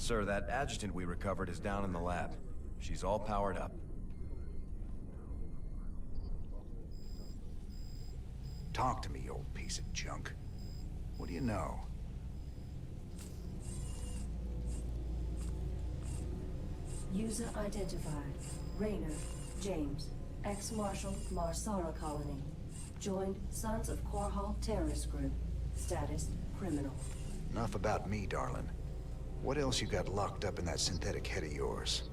Sir, that adjutant we recovered is down in the lab. She's all powered up. Talk to me, you old piece of junk. What do you know? User identified. Raynor, James. Ex-Marshal, Marsara Colony. Joined Sons of Korhal Terrorist Group. Status, criminal. Enough about me, darling. What else you got locked up in that synthetic head of yours?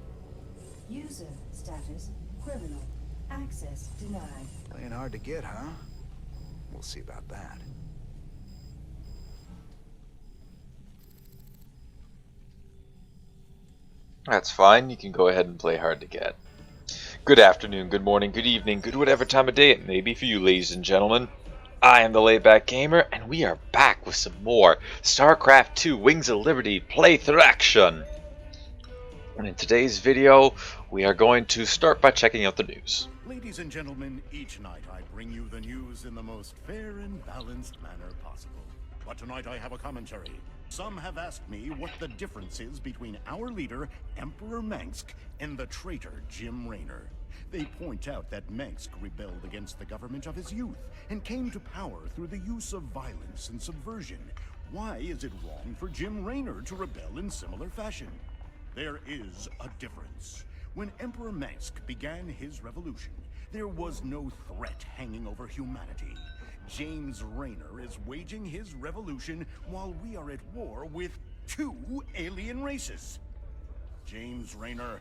User status, criminal. Access denied. Playing hard to get, huh? We'll see about that. That's fine, you can go ahead and play hard to get. Good afternoon, good morning, good evening, good whatever time of day it may be for you ladies and gentlemen. I am the Laidback Gamer, and we are back with some more StarCraft 2 Wings of Liberty playthrough action. And in today's video, we are going to start by checking out the news. Ladies and gentlemen, each night I bring you the news in the most fair and balanced manner possible. But tonight I have a commentary. Some have asked me what the difference is between our leader, Emperor Mengsk, and the traitor Jim Raynor. They point out that Mengsk rebelled against the government of his youth and came to power through the use of violence and subversion. Why is it wrong for Jim Raynor to rebel in similar fashion? There is a difference. When Emperor Mengsk began his revolution, there was no threat hanging over humanity. James Raynor is waging his revolution while we are at war with 2 alien races. James Raynor,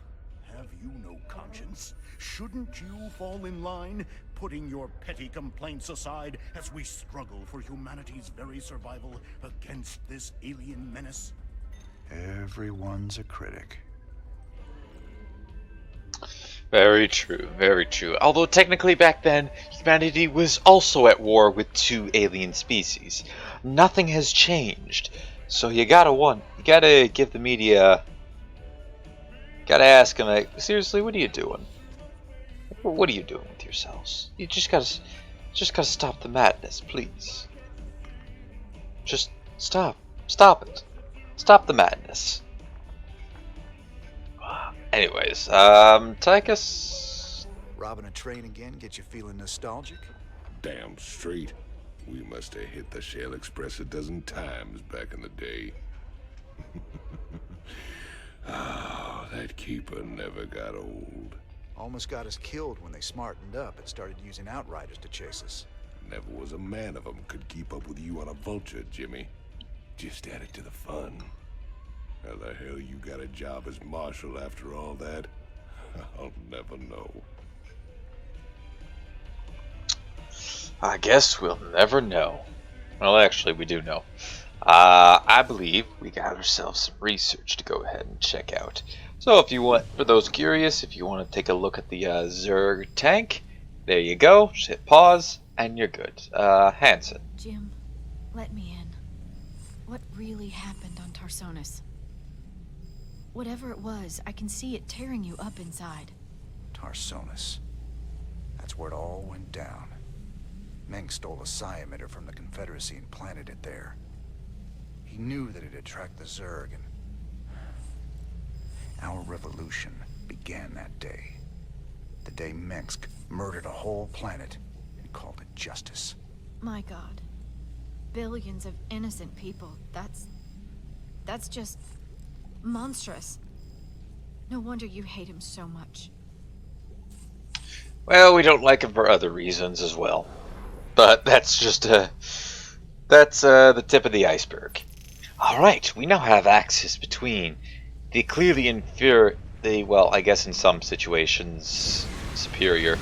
have you no conscience? Shouldn't you fall in line, putting your petty complaints aside as we struggle for humanity's very survival against this alien menace? Everyone's a critic. Very true, very true. Although technically back then, humanity was also at war with 2 alien species. Nothing has changed. So you gotta give the media, gotta ask them, like, seriously, what are you doing? What are you doing with yourselves? You just gotta stop the madness, please. Just stop it. Stop the madness. Anyways, take us. Robbing a train again get you feeling nostalgic? Damn straight. We must have hit the Shell Express a dozen times back in the day. Oh, that keeper never got old. Almost got us killed when they smartened up and started using outriders to chase us. Never was a man of them could keep up with you on a vulture, Jimmy. Just added to the fun. How the hell you got a job as marshal after all that? I'll never know. I guess we'll never know. Well, actually, we do know. I believe we got ourselves some research to go ahead and check out. So if you want, for those curious, if you want to take a look at the Zerg tank, there you go. Just hit pause, and you're good. Hanson. Jim, let me in. What really happened on Tarsonis? Whatever it was, I can see it tearing you up inside. Tarsonis. That's where it all went down. Meng stole a psi emitter from the Confederacy and planted it there. He knew that it'd attract the Zerg, and our revolution began that day. The day Mengsk murdered a whole planet and called it justice. My God. Billions of innocent people. That's just monstrous. No wonder you hate him so much. Well, we don't like him for other reasons as well. But that's just the tip of the iceberg. Alright, we now have access between the clearly inferior, well, I guess in some situations, superior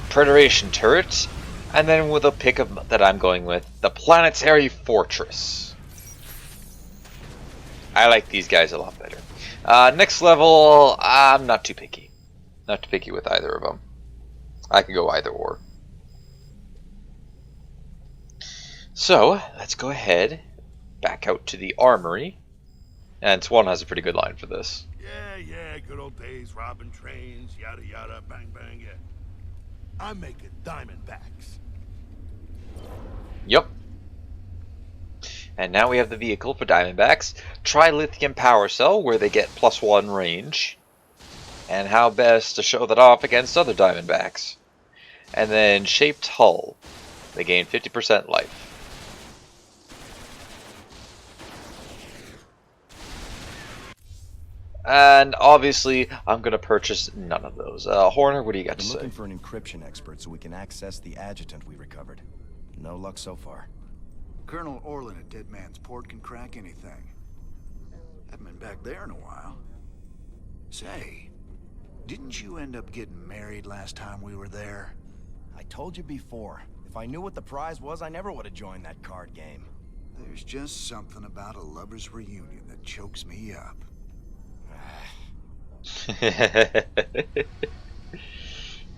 Predaration turret, and then with a pick that I'm going with, the Planetary Fortress. I like these guys a lot better. Next level, I'm not too picky. Not too picky with either of them. I can go either or. So, let's go ahead, back out to the armory. And Swan has a pretty good line for this. Yeah, good old days, robbing trains, yada yada, bang bang, yeah. I'm making diamondbacks. Yep. And now we have the vehicle for Diamondbacks. Tri-lithium power cell, where they get +1 range. And how best to show that off against other Diamondbacks. And then shaped hull. They gain 50% life. And obviously, I'm going to purchase none of those. Horner, what do you got to Been say? looking for an encryption expert so we can access the adjutant we recovered. No luck so far. Colonel Orlin at Dead Man's Port can crack anything. Haven't been back there in a while. Say, didn't you end up getting married last time we were there? I told you before, if I knew what the prize was, I never would have joined that card game. There's just something about a lover's reunion that chokes me up.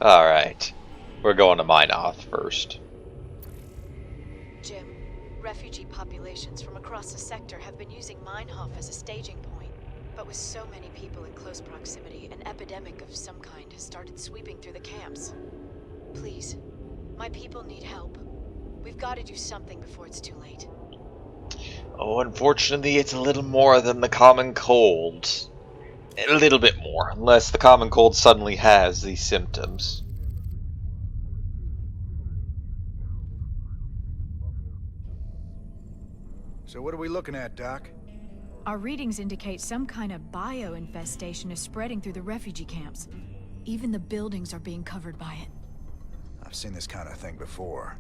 Alright. We're going to Minoth first. Jim, refugee populations from across the sector have been using Meinhof as a staging point. But with so many people in close proximity, an epidemic of some kind has started sweeping through the camps. Please, my people need help. We've got to do something before it's too late. Oh, unfortunately, it's a little more than the common cold. A little bit more, unless the common cold suddenly has these symptoms. So what are we looking at, Doc? Our readings indicate some kind of bio-infestation is spreading through the refugee camps. Even the buildings are being covered by it. I've seen this kind of thing before.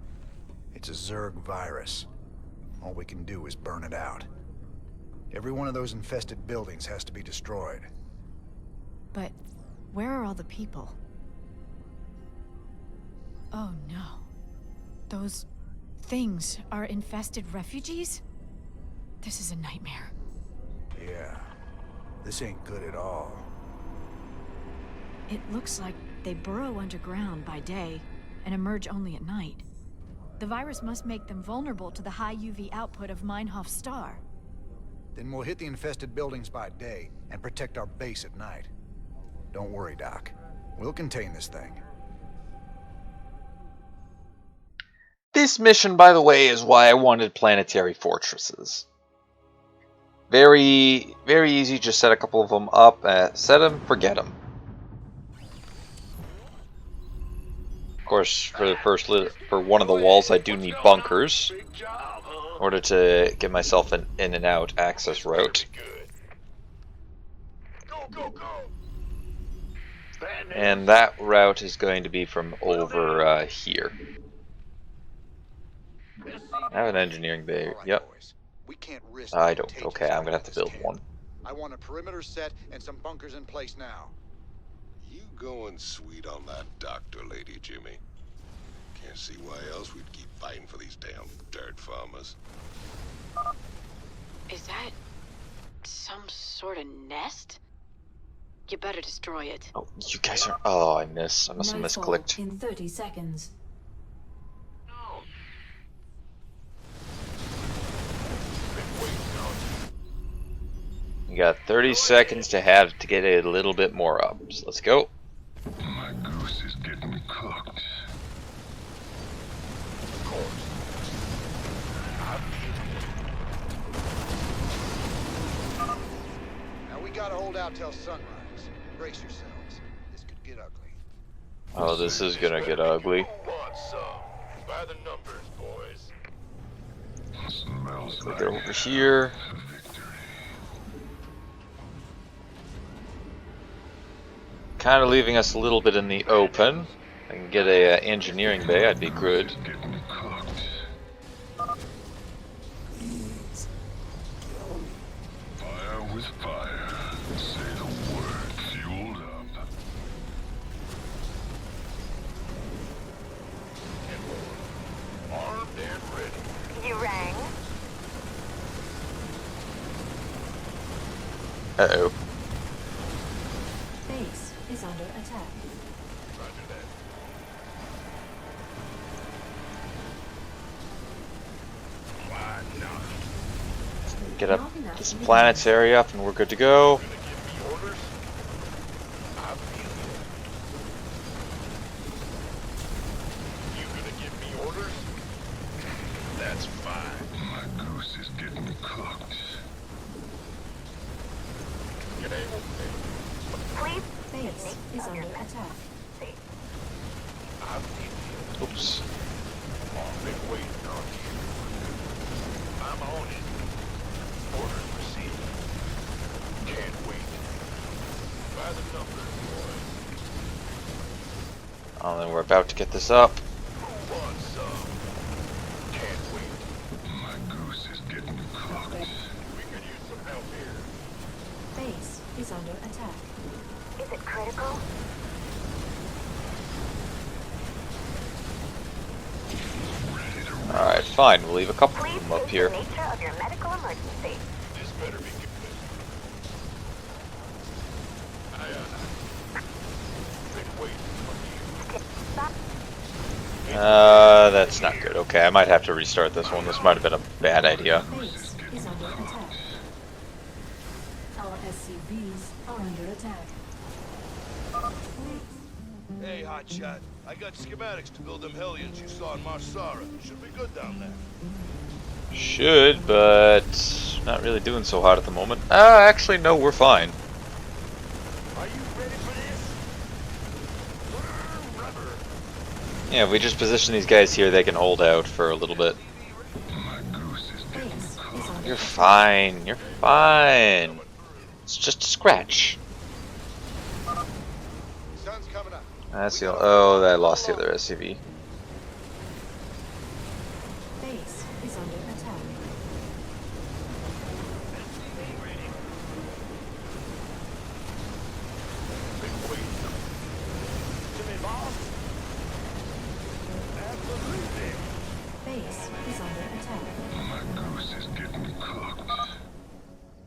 It's a Zerg virus. All we can do is burn it out. Every one of those infested buildings has to be destroyed. But where are all the people? Oh no. Those things are infested refugees? This is a nightmare. Yeah. This ain't good at all. It looks like they burrow underground by day and emerge only at night. The virus must make them vulnerable to the high UV output of Meinhof's star. Then we'll hit the infested buildings by day and protect our base at night. Don't worry, Doc. We'll contain this thing. This mission, by the way, is why I wanted planetary fortresses. Very, very easy. Just set a couple of them up. Set them, forget them. Of course, for the for one of the walls, I do need bunkers in order to get myself an in and out access route. And that route is going to be from over here. I have an engineering bay. All right, Yep. boys. We can't risk I don't. contagion Okay, I'm gonna have to spreading build this camp. one. I want a perimeter set and some bunkers in place now. You going sweet on that doctor lady, Jimmy. Can't see why else we'd keep fighting for these damn dirt farmers. Is that some sort of nest? You better destroy it. Oh, you guys are. Oh, I must have misclicked. In 30 seconds. You got 30 seconds to have to get it a little bit more up. So let's go. My goose is getting cooked. Now we gotta hold out till sunrise. Brace yourselves. This could get ugly. Oh, this is gonna get ugly. By the numbers, boys. Smells Look over here. Kind of leaving us a little bit in the open. If I can get a engineering bay, I'd be good. getting cooked. Fire with fire. Say the word. Fueled up. Armed and ready. You rang? Uh-oh. Base is under attack. Roger that. Why not? Get up this planetary up and we're good to go. Gonna give me orders? I feel you. You gonna give me orders? That's fine. My goose is getting Oops. I've been waiting on you. I'm on it. Orders received. Can't wait. By the numbers, boys. Oh, then we're about to get this up. Who wants some? Can't wait. My goose is getting cooked. We could use some help here. Base is under attack. Is it critical? Alright, fine. We'll leave a couple Please of them up state here. the nature of your medical emergency. This better be good. Aye, aye. Been waiting on you. That's not good. Okay, I might have to restart this one. This might have been a bad idea. Base is under attack. Our SCVs are under attack. Hey, hotshot. I got schematics to build them Hellions you saw in Marsara. Should be good down there. Should, but not really doing so hot at the moment. Actually, no, we're fine. Are you ready for this? Rubber. Yeah, if we just position these guys here, they can hold out for a little bit. Base is under You're fine. You're fine. It's just a scratch. Sun's coming up. That's the. Oh, I lost the other SCV. Base is under attack. Been waiting. Jimmy, boss. Absolutely. Base is under attack. My goose is getting cooked.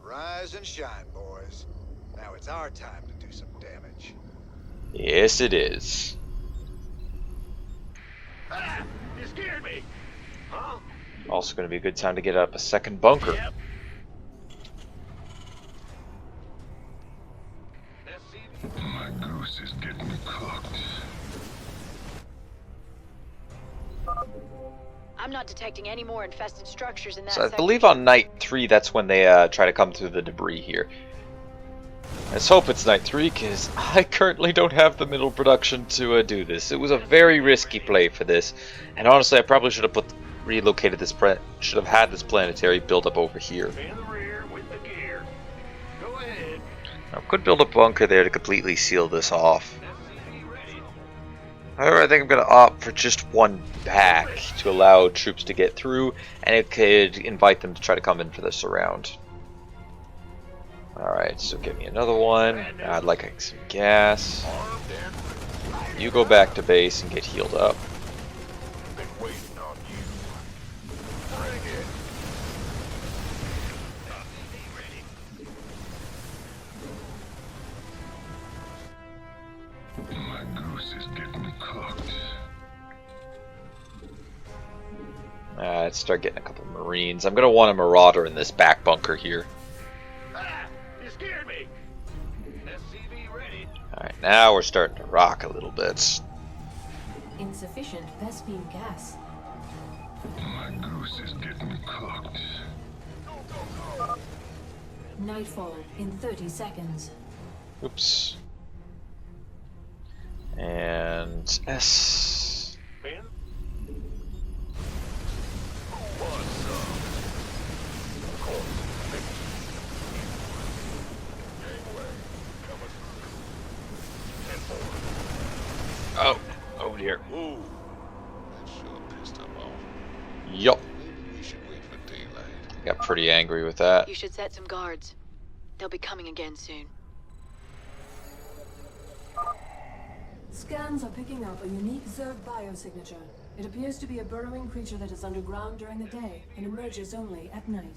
Rise and shine, boys. Now it's our time to do some damage. Yes, it is. Ah, you scared me. Huh? Also going to be a good time to get up a second bunker. Yep. My goose is getting cooked. I'm not detecting any more infested structures in that So I section. believe on night 3, that's when they try to come through the debris here. Let's hope it's night 3, because I currently don't have the middle production to do this. It was a very risky play for this, and honestly, I probably should have relocated this. Should have had this planetary built up over here. In the rear with the gear. Go ahead. I could build a bunker there to completely seal this off. However, I think I'm going to opt for just one back to allow troops to get through, and it could invite them to try to come in for the surround. Alright, so give me another one. I'd like some gas. You go back to base and get healed up. Been waiting on you. Bring it. My goose is getting cooked. Let's start getting a couple Marines. I'm going to want a Marauder in this back bunker here. Ah, you scared me. SCV ready. Alright, now we're starting to rock a little bit. Insufficient Vespene gas. My goose is getting cooked. Nightfall in 30 seconds. Oops. And S. Ben? Oh, oh dear. Ooh. That sure pissed him off. Yup. Maybe we should wait for daylight. Got pretty angry with that. You should set some guards. They'll be coming again soon. Scans are picking up a unique Zerg biosignature. It appears to be a burrowing creature that is underground during the day and emerges only at night.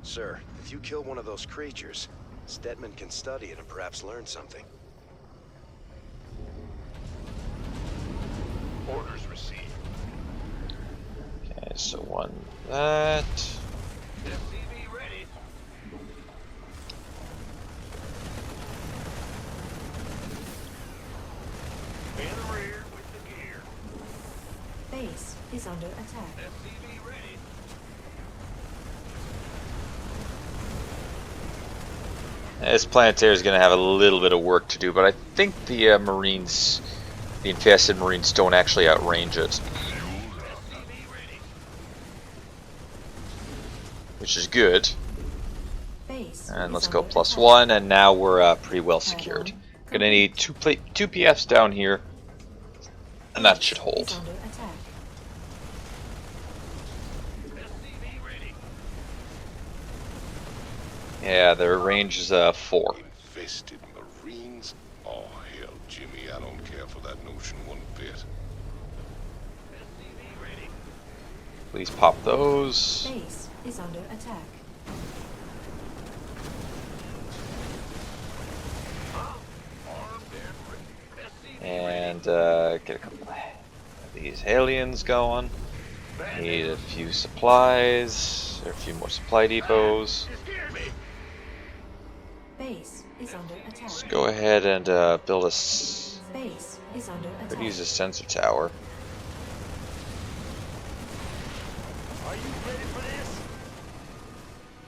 Sir, if you kill one of those creatures, Stedman can study it and perhaps learn something. Orders received. Okay, so one that. SCV ready. In the rear with the gear. Base is under attack. SCV ready. This planetary is going to have a little bit of work to do, but I think the Marines the infested marines don't actually outrange it. Which is good. Base And let's is go under +1, attack. and now we're pretty well secured. Gonna need two PFs down here, and that should Is hold. under attack. Yeah, their range is 4. Infested Marines? Oh, hell, Jimmy, I don't care for that notion one bit. Please pop those. Base is under attack. And get a couple of these aliens going. Need a few supplies, or a few more supply depots. Base is under attack. Let's go ahead and build a. Base is under attack. Could use a sensor tower. Are you ready for this?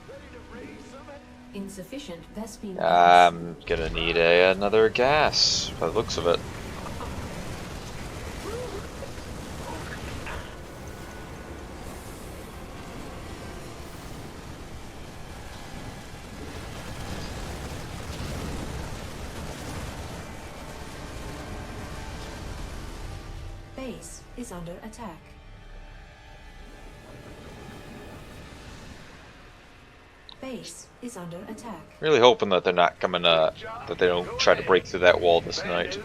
Ready to raise summit? Insufficient Vespene gas. I'm gonna need another gas, by the looks of it. Base is under attack. Base is under attack. Really hoping that they're not coming, that they don't try to break through that wall this night.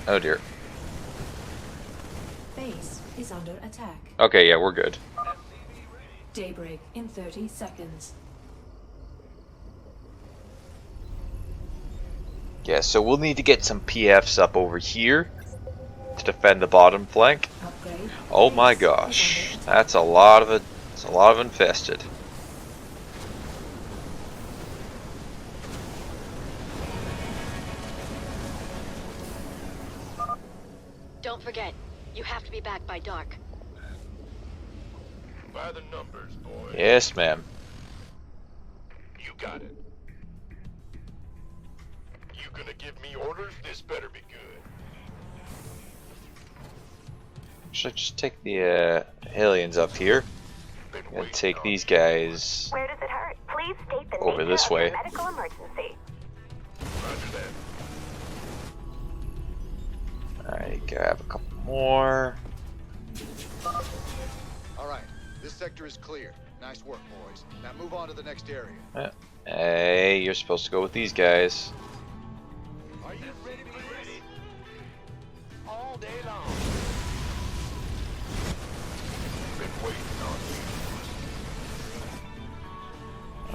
Oh dear. Base is under attack. Okay, yeah, we're good. Daybreak in 30 seconds. Yeah, so we'll need to get some PFs up over here to defend the bottom flank. Upgrade. Oh my Base gosh, is under attack. that's a lot of it. It's a lot of infested. Don't forget, you have to be back by dark. By the numbers, boy. Yes, ma'am. You got it. You gonna give me orders? This better be good. Should I just take the aliens up here Been and waiting take on these you. guys Where does it hurt? Please state the over nature this of your way. medical emergency. Roger that. Alright, grab a couple more. All right, this sector is clear. Nice work, boys. Now move on to the next area. Hey, you're supposed to go with these guys. Are you ready for this? All day long. Been waiting on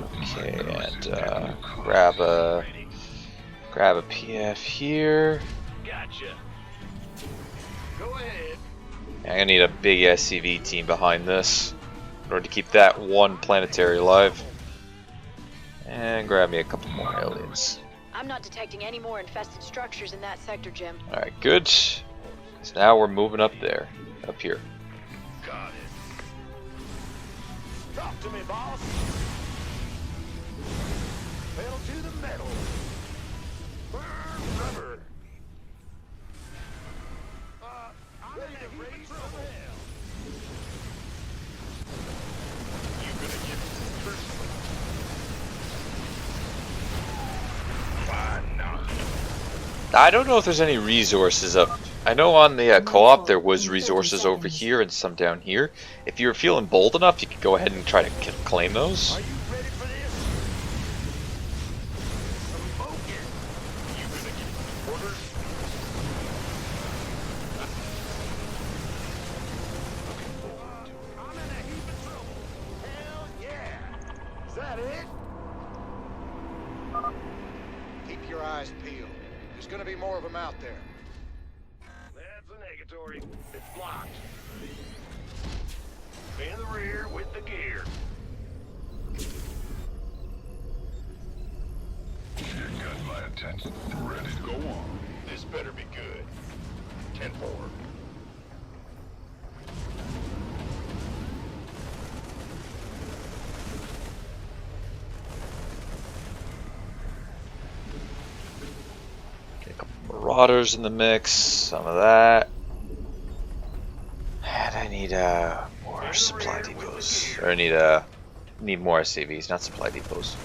you. Okay, and grab a PF here. Gotcha. Go ahead. I'm gonna need a big SCV team behind this in order to keep that one planetary alive. And grab me a couple more aliens. I'm not detecting any more infested structures in that sector, Jim. Alright, good. So now we're moving up there. Up here. Got it. Talk to me, boss. Pedal to the metal. Burn rubber. I'm ready to raise some hell. You gonna give me some truth? Fine, now. I don't know if there's any resources up. I know on the co-op there was resources over here and some down here. If you're feeling bold enough, you could go ahead and try to claim those. Are you ready for this? Smoke it. You gonna give me orders? Looking forward to it. I'm in a heap of trouble. Hell yeah. Is that it? Keep your eyes peeled. There's gonna be more of them out there. That's a negatory. It's blocked. In the rear with the gear. You got my attention. Ready to go on. This better be good. 10-4. Marauders in the mix, some of that. And I need more supply depots. Or I need more SCVs, not supply depots.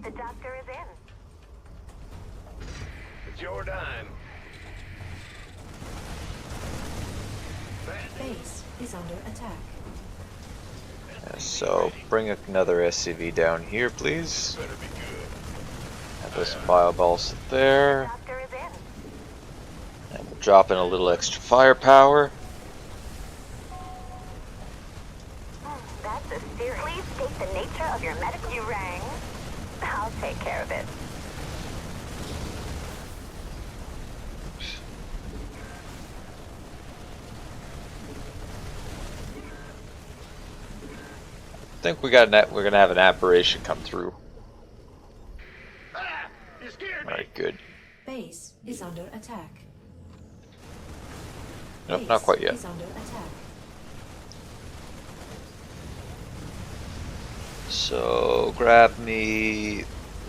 The doctor is in. It's your dime. Base is under attack. So bring another SCV down here, please. Better be good. Have those fireballs there. Doctor is in. And we'll drop in a little extra firepower. That's a serious. Please state the nature of your medical. You rang. I'll take care of it. I think we're gonna have an aberration come through. You scared me. Alright, good. Base is under attack. Nope, Base not quite yet. is under attack. So grab me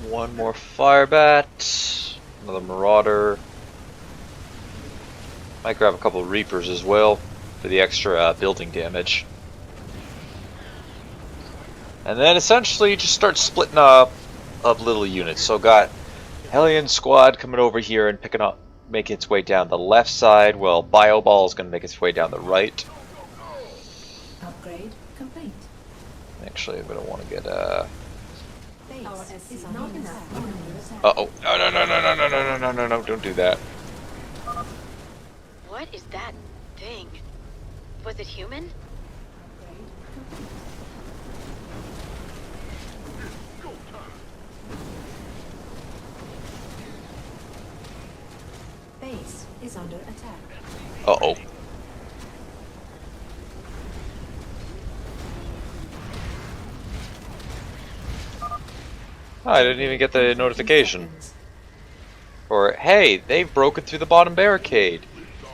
one more firebat, another marauder. Might grab a couple of reapers as well for the extra building damage. And then essentially just start splitting up little units. So got Hellion squad coming over here and making its way down the left side. Well, Bioball is going to make its way down the right. Upgrade complete. Actually, I'm going to want to get Base is under attack. Uh-oh. No, don't do that. What is that thing? Was it human? Base is under attack. Uh-oh. Oh, I didn't even get the notification. Or, hey, they've broken through the bottom barricade.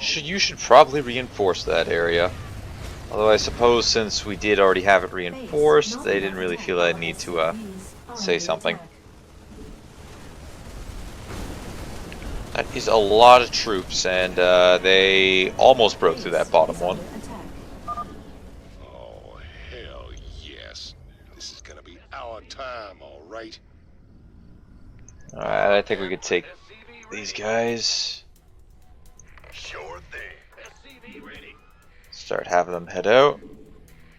You should probably reinforce that area. Although I suppose since we did already have it reinforced, they didn't really feel I need to say something. That is a lot of troops, and they almost broke through that bottom one. Oh, hell yes. This is gonna be our time, alright? Alright, I think we could take these guys. Sure thing. SCV ready. Start having them head out.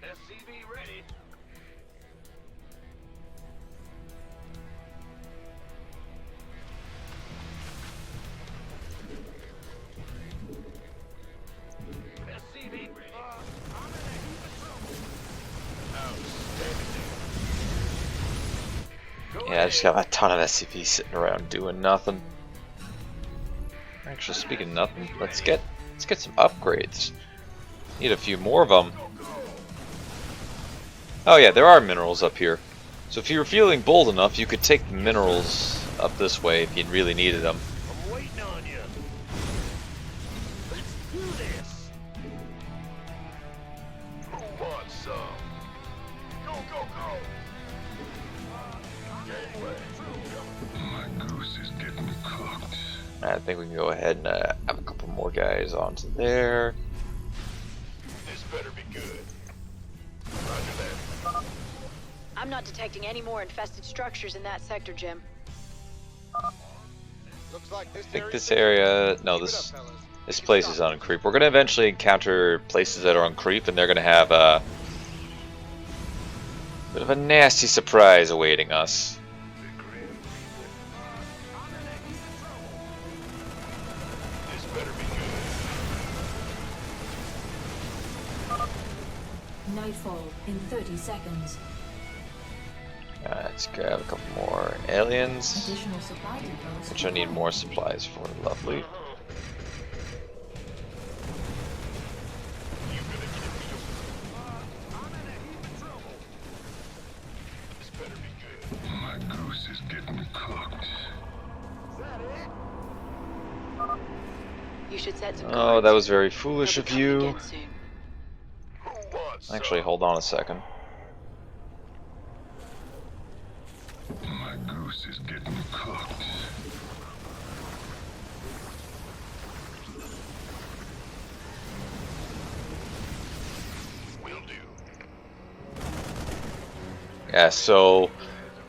SCV ready. SCV ready. Yeah, I just got a ton of SCVs sitting around doing nothing. Actually, speaking of nothing, let's get some upgrades. Need a few more of them. Oh yeah, there are minerals up here. So if you were feeling bold enough, you could take the minerals up this way if you really needed them. I'm waiting on you. Let's do this. Who wants some? Go, go, go. My goose is getting cooked. I think we can go ahead and have a couple more guys onto there. This better be good. Roger that. I'm not detecting any more infested structures in that sector, Jim. Looks like this I think this area, no, this place is on creep. We're gonna eventually encounter places that are on creep, and they're gonna have a bit of a nasty surprise awaiting us. This better be good. Nightfall in 30 seconds. Let's grab a couple more aliens, Additional supply depots. which I need more supplies for. Lovely. This better be good. My goose is getting cooked. You should set some Oh, guards. that was very foolish of you. Again soon. Who wants Actually, hold on a second. goose is getting cooked. Will do. Yeah, so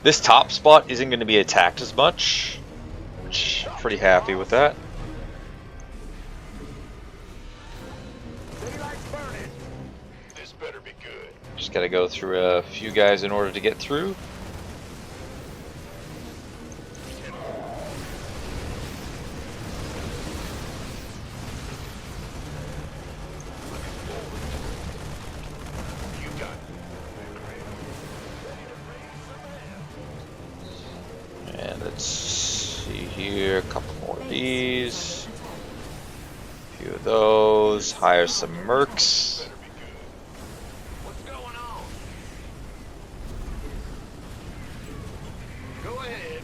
this top spot isn't going to be attacked as much, which I'm pretty happy with that. This better be good. Just got to go through a few guys in order to get through. And let's see here, a couple more of these. A few of those. Hire some mercs. What's going on? Go ahead.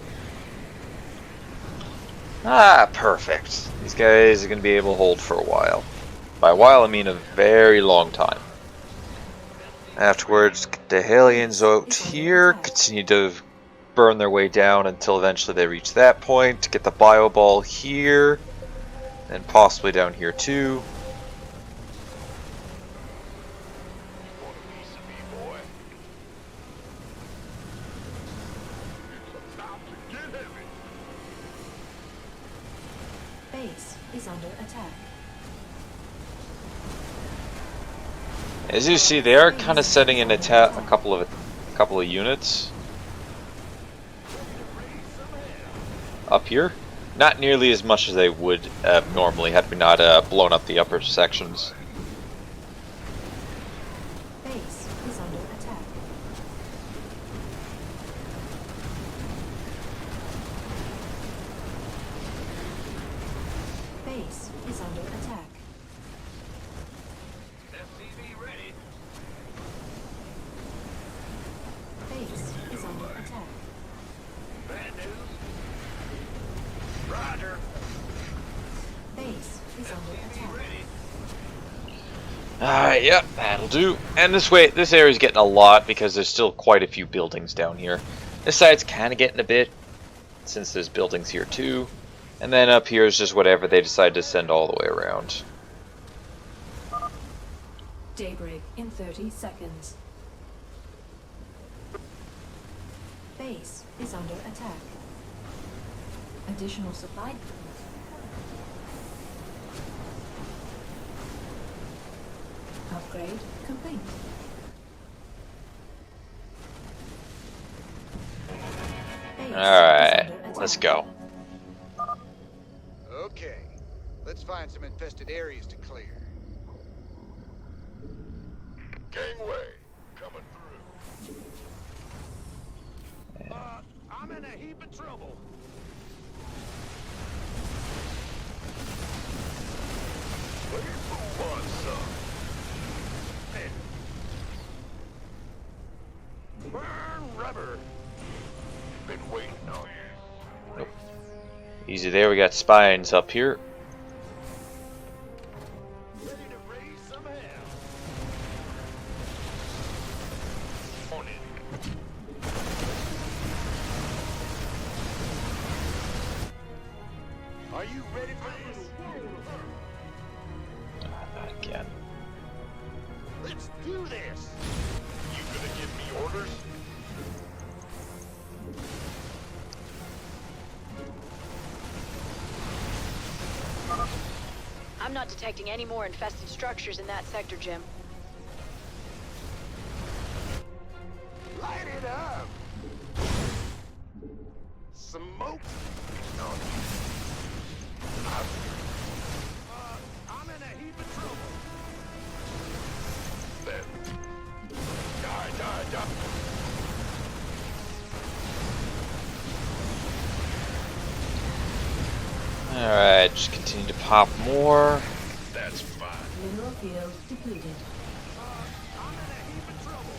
Ah, perfect. These guys are going to be able to hold for a while. By a while, I mean a very long time. Afterwards, get the Hellions out here, continue to burn their way down until eventually they reach that point. Get the bio ball here, and possibly down here too. Base is under attack. As you see, they are kind of setting an attack, a couple of units up here. Not nearly as much as they would normally had we not blown up the upper sections. Base is under attack. Base is under attack. FCV ready. Base is under attack. Bad news. Roger. Base is under attack. Alright, yep, that'll do. And this area's getting a lot because there's still quite a few buildings down here. This side's kind of getting a bit, since there's buildings here too. And then up here is just whatever they decide to send all the way around. Daybreak in 30 seconds. Base is under attack. Additional supply. Upgrade complete. Alright, let's go. Okay, let's find some infested areas to clear. Gangway, coming through. I'm in a heap of trouble. Let me move on some. Burn rubber. Been waiting on you. Nope. Easy there, we got spines up here. Ready to raise some hell. On it. Are you ready for this? Not again. Let's do this. You gonna give me orders? I'm not detecting any more infested structures in that sector, Jim. Light it up. Smoke. I'm in a heap of trouble. Then. Die. Alright, just continue to pop more. That's fine. Mineral field depleted. I'm in a heap of trouble.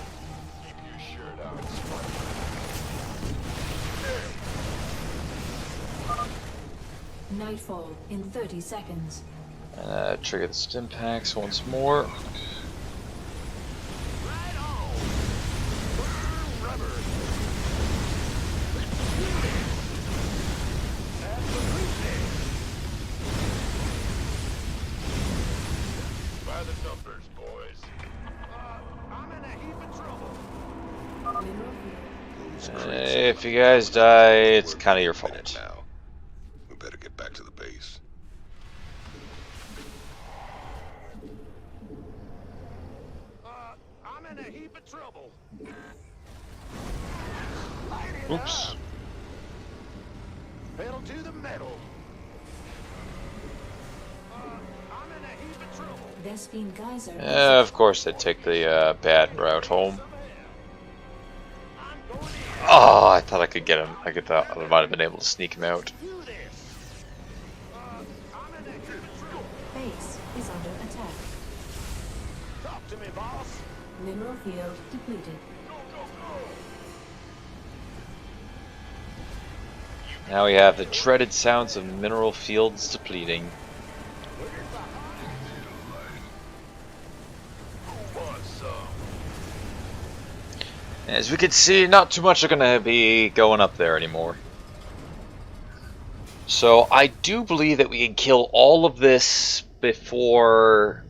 Keep your shirt on, Nightfall in 30 seconds. Trigger the stim packs once more. Right on. Burn rubber. Let's do it. numbers, boys. I'm in a heap of trouble. If you guys die, it's kind of your fault. Now. We better get back to the base. I'm in a heap of trouble. Oops. Pedal to the metal. I'm in a heap of trouble. Vespine Geyser. Of course, they take the bad route home. Oh, I thought I could get him. I might have been able to sneak him out. Base is under attack. Talk to me, boss. Mineral field depleted. Now we have the dreaded sounds of mineral fields depleting. As we can see, not too much are going to be going up there anymore. So I do believe that we can kill all of this before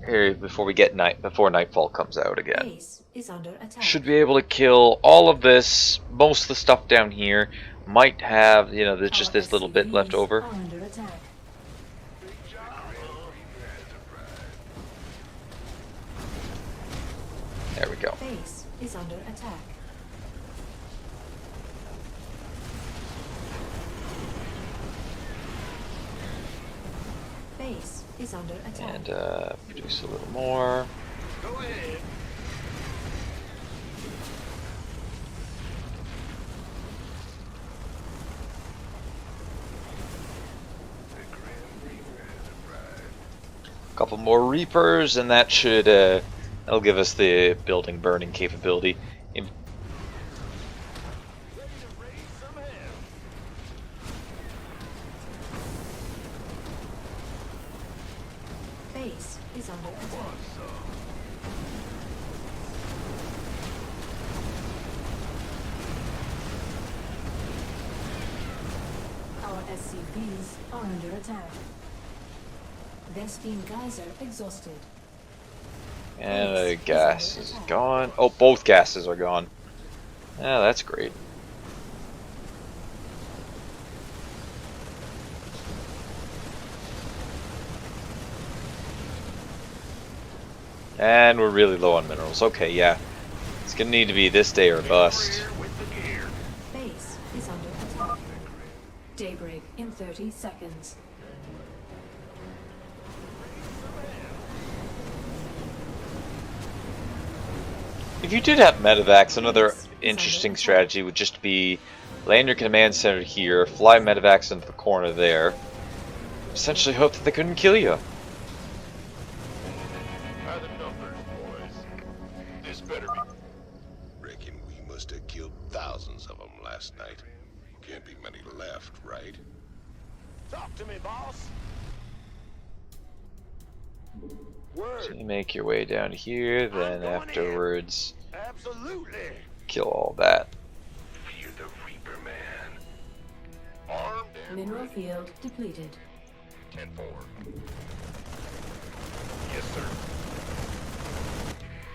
we get before nightfall comes out again. Base is under attack. Should be able to kill all of this. Most of the stuff down here might have, you know, there's just this little bit left over. Are under attack. There we go. Base is under attack. Base is under attack. And produce a little more. Go ahead. A couple more Reapers, and that should that'll give us the building burning capability. Base is under attack. Our SCVs are under attack. Vespine Geyser exhausted. And the gas is gone. Oh, both gases are gone. Yeah, that's great. And we're really low on minerals. Okay, yeah. It's gonna need to be this day or bust. Base is under attack. Daybreak in 30 seconds. If you did have medevacs, another interesting strategy would just be land your command center here, fly medevacs into the corner there, essentially hope that they couldn't kill you. By the numbers, boys. This better be. Reckon we must have killed thousands of them last night. Can't be many left, right? Talk to me, boss. Word. So you make your way down here, then afterwards Absolutely. kill all that. Fear the Reaper, man. Armed and Mineral field depleted. 10-4. Yes, sir.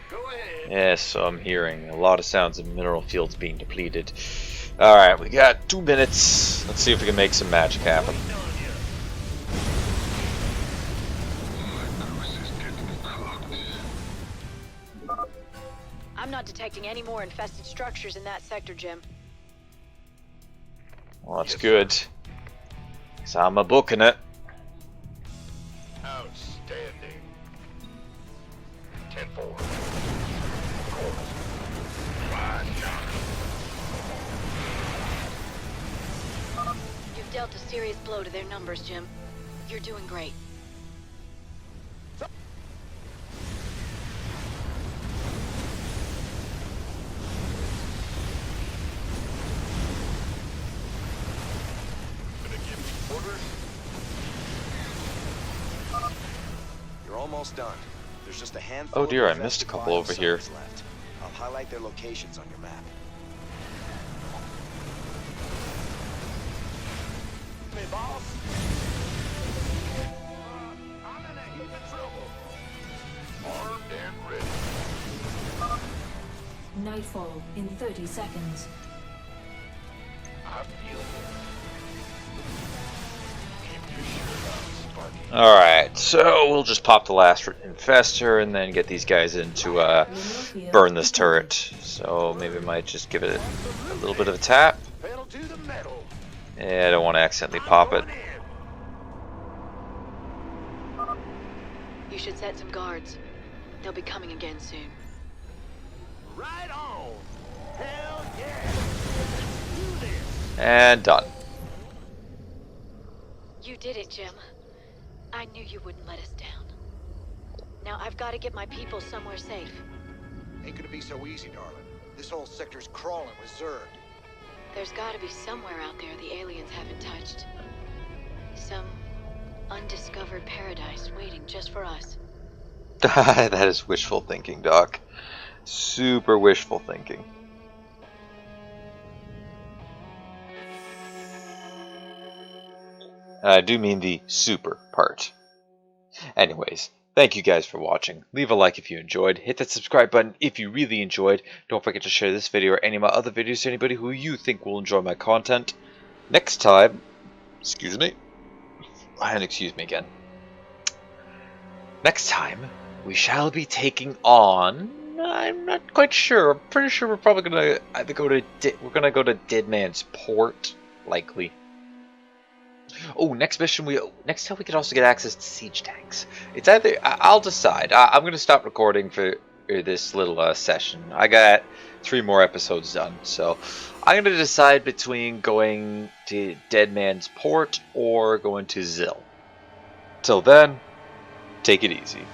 Go ahead. Yes, so I'm hearing a lot of sounds of mineral fields being depleted. Alright, we got 2 minutes. Let's see if we can make some magic happen. I'm not detecting any more infested structures in that sector, Jim. Well, that's good. So I'm booking it. Outstanding. 10-4. You've dealt a serious blow to their numbers, Jim. You're doing great. You're almost done. There's just a handful. Oh dear, I of missed a infested couple over here. biozones left. I'll highlight their locations on your map. Me, boss. I'm in a heap of trouble. nightfall in 30 seconds. Alright, so we'll just pop the last infester and then get these guys in to burn this turret. So maybe I might just give it a little bit of a tap. Yeah, I don't want to accidentally pop it. You should set some guards. They'll be coming again soon. Right on. Hell yeah. Do this. And done. You did it, Jim. I knew you wouldn't let us down. Now I've got to get my people somewhere safe. Ain't gonna be so easy, darling. This whole sector's crawling with Zerg. There's got to be somewhere out there the aliens haven't touched. Some undiscovered paradise waiting just for us. That is wishful thinking, Doc. Super wishful thinking. I do mean the super part. Anyways, thank you guys for watching. Leave a like if you enjoyed. Hit that subscribe button if you really enjoyed. Don't forget to share this video or any of my other videos to anybody who you think will enjoy my content. Next time, excuse me, and excuse me again. Next time, we shall be taking on, I'm not quite sure. I'm pretty sure we're probably gonna either go to Dead Man's Port, likely. Oh, next time we could also get access to siege tanks. It's either I'll decide. I'm gonna stop recording for this little session. I got 3 more episodes done, so I'm gonna decide between going to Dead Man's Port or going to Zill. Till then, take it easy.